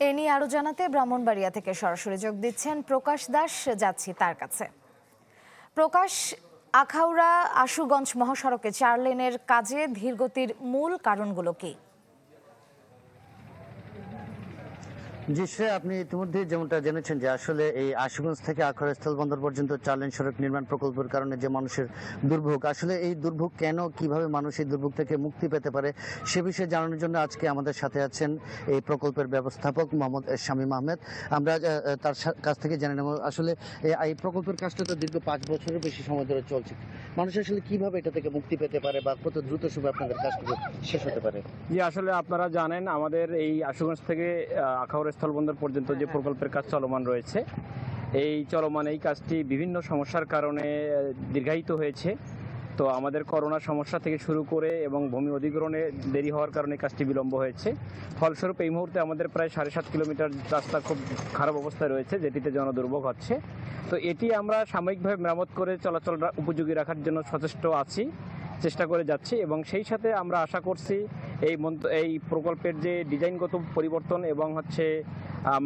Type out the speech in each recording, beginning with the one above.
এ নিয়ে আরো জানাতে ব্রাহ্মণবাড়িয়া থেকে সরাসরি যোগ দিচ্ছেন প্রকাশ দাস, যাচ্ছি তার কাছে। প্রকাশ, আখাউড়া আশুগঞ্জ মহাসড়কে 4 লেনের কাজে ধীরগতির মূল কারণগুলো কি? জি শ্রেয়া, আপনি ইতিমধ্যে যেমনটা জেনেছেন যে আসলে এই আশুগঞ্জ থেকে আখাউড়া স্থলবন্দর পর্যন্ত 4 লেন সড়ক নির্মাণ প্রকল্পের কারণে যে মানুষের দুর্ভোগ, আসলে এই দুর্ভোগ কেন, কিভাবে মানুষ এই দুর্ভোগ থেকে মুক্তি পেতে পারে সে বিষয়ে জানানোর জন্য আজকে আমাদের সাথে আছেন এই প্রকল্পের ব্যবস্থাপক মোহাম্মদ শামীম আহমেদ। আমরা তার কাছ থেকে জেনে নেব আসলে এই প্রকল্পের কাজটা তো দীর্ঘ 5 বছরের বেশি সময় ধরে চলছে। মানুষ আসলে কিভাবে এটা থেকে মুক্তি পেতে পারে বা কত দ্রুত সময় আপনাদের কাজটুকু শেষ হতে পারে? জি, আসলে আপনারা জানেন আমাদের এই আশুগঞ্জ থেকে আখাউড়া স্থলবন্দর পর্যন্ত যে প্রকল্পের কাজ চলমান রয়েছে, এই চলমান এই কাজটি বিভিন্ন সমস্যার কারণে দীর্ঘায়িত হয়েছে। তো আমাদের করোনা সমস্যা থেকে শুরু করে এবং ভূমি অধিগ্রহণে দেরি হওয়ার কারণে কাজটি বিলম্ব হয়েছে। ফলস্বরূপ এই মুহূর্তে আমাদের প্রায় 7.5 কিলোমিটার রাস্তা খুব খারাপ অবস্থায় রয়েছে, যেটিতে জনদুর্ভোগ হচ্ছে। তো এটি আমরা সাময়িকভাবে মেরামত করে চলাচল উপযোগী রাখার জন্য সচেষ্ট আছি, চেষ্টা করে যাচ্ছি এবং সেই সাথে আমরা আশা করছি এই প্রকল্পের যে ডিজাইনগত পরিবর্তন এবং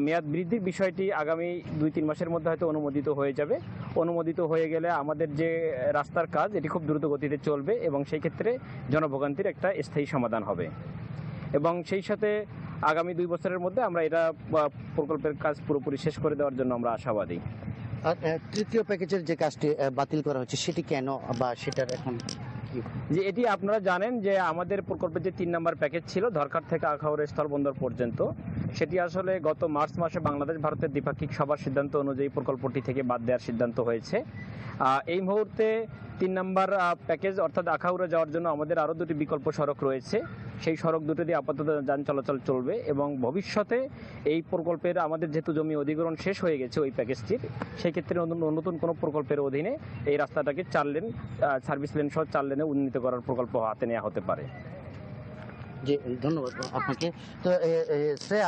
মেয়াদ বৃদ্ধির বিষয়টি আগামী 2-3 মাসের মধ্যে হয়তো অনুমোদিত হয়ে যাবে। অনুমোদিত হয়ে গেলে আমাদের যে রাস্তার কাজ এটি খুব দ্রুত গতিতে চলবে এবং সেই ক্ষেত্রে জনভোগান্তির একটা স্থায়ী সমাধান হবে এবং সেই সাথে আগামী 2 বছরের মধ্যে আমরা এটা প্রকল্পের কাজ পুরোপুরি শেষ করে দেওয়ার জন্য আমরা আশাবাদী। আর তৃতীয় প্যাকেজের যে কাজটি বাতিল করা হচ্ছে সেটি কেন, বা সেটার এখন যে এটি আপনারা জানেন যে আমাদের প্রকল্পের যে 3 নম্বর প্যাকেজ ছিল ধরকার থেকে আখাউড়া স্থলবন্দর পর্যন্ত, সেটি আসলে গত মার্চ মাসে বাংলাদেশ ভারতের দ্বিপাক্ষিক সভার সিদ্ধান্ত অনুযায়ী প্রকল্পটি থেকে বাদ দেওয়ার সিদ্ধান্ত হয়েছে। এই মুহূর্তে 3 নম্বর প্যাকেজ অর্থাৎ আখাউড়া যাওয়ার জন্য আমাদের আরও 2টি বিকল্প সড়ক রয়েছে। সেই সড়ক দুটো দিয়ে আপাতত যান চলাচল চলবে এবং ভবিষ্যতে এই প্রকল্পের আমাদের যেহেতু জমি অধিগ্রহণ শেষ হয়ে গেছে ওই প্যাকেজটির, সেই ক্ষেত্রে নতুন কোনো প্রকল্পের অধীনে এই রাস্তাটাকে 4 লেন সার্ভিস লেন সহ 4 লেনে উন্নীত করার প্রকল্প হাতে নেওয়া হতে পারে। জি, ধন্যবাদ আপনাকে। তো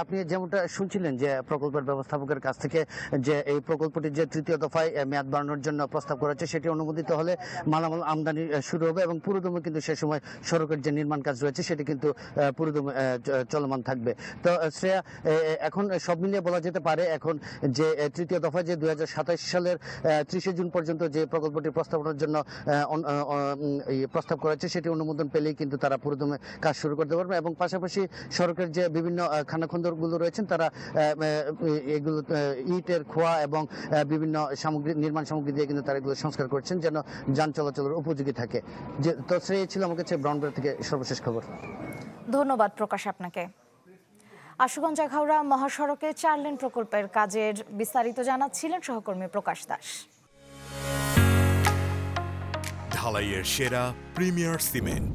আপনি যেমনটা শুনছিলেন যে প্রকল্পের ব্যবস্থাপকের কাছ থেকে যে এই প্রকল্পটির যে তৃতীয় দফায় মেয়াদ বাড়ানোর জন্য প্রস্তাব করা হচ্ছে সেটি অনুমোদিত হলে মালামাল আমদানি শুরু হবে এবং পুরোদমে কিন্তু সে সময় সড়কের যে নির্মাণ কাজ রয়েছে সেটি কিন্তু পুরোদমে চলমান থাকবে। তো শ্রেয়া, এখন সব মিলিয়ে বলা যেতে পারে এখন যে তৃতীয় দফায় যে 2027 সালের 30 জুন পর্যন্ত যে প্রকল্পটি প্রস্তাবনার জন্য প্রস্তাব করা হচ্ছে সেটি অনুমোদন পেলেই কিন্তু তারা পুরোদমে কাজ শুরু করতে পারবে এবং পাশাপাশি সড়কের যে বিভিন্ন খানাখন্দরগুলো রয়েছেন তারা এগুলো ইটের খোয়া এবং বিভিন্ন সামগ্রী, নির্মাণ সামগ্রী দিয়ে কিন্তু তারা এগুলো সংস্কার করছেন যেন যান চলাচলের উপযোগী থাকে। যে তো সেই ছিল আমার কাছে ব্রাউনবাড়ি থেকে সর্বশেষ খবর। ধন্যবাদ প্রকাশ আপনাকে। আশুগঞ্জ আখাউড়া মহাসড়কে 4 লেন প্রকল্পের কাজের বিস্তারিত জানাচ্ছিলেন সহকর্মী প্রকাশ দাস। ঢালাইয়ের সেরা প্রিমিয়ার সিমেন্ট।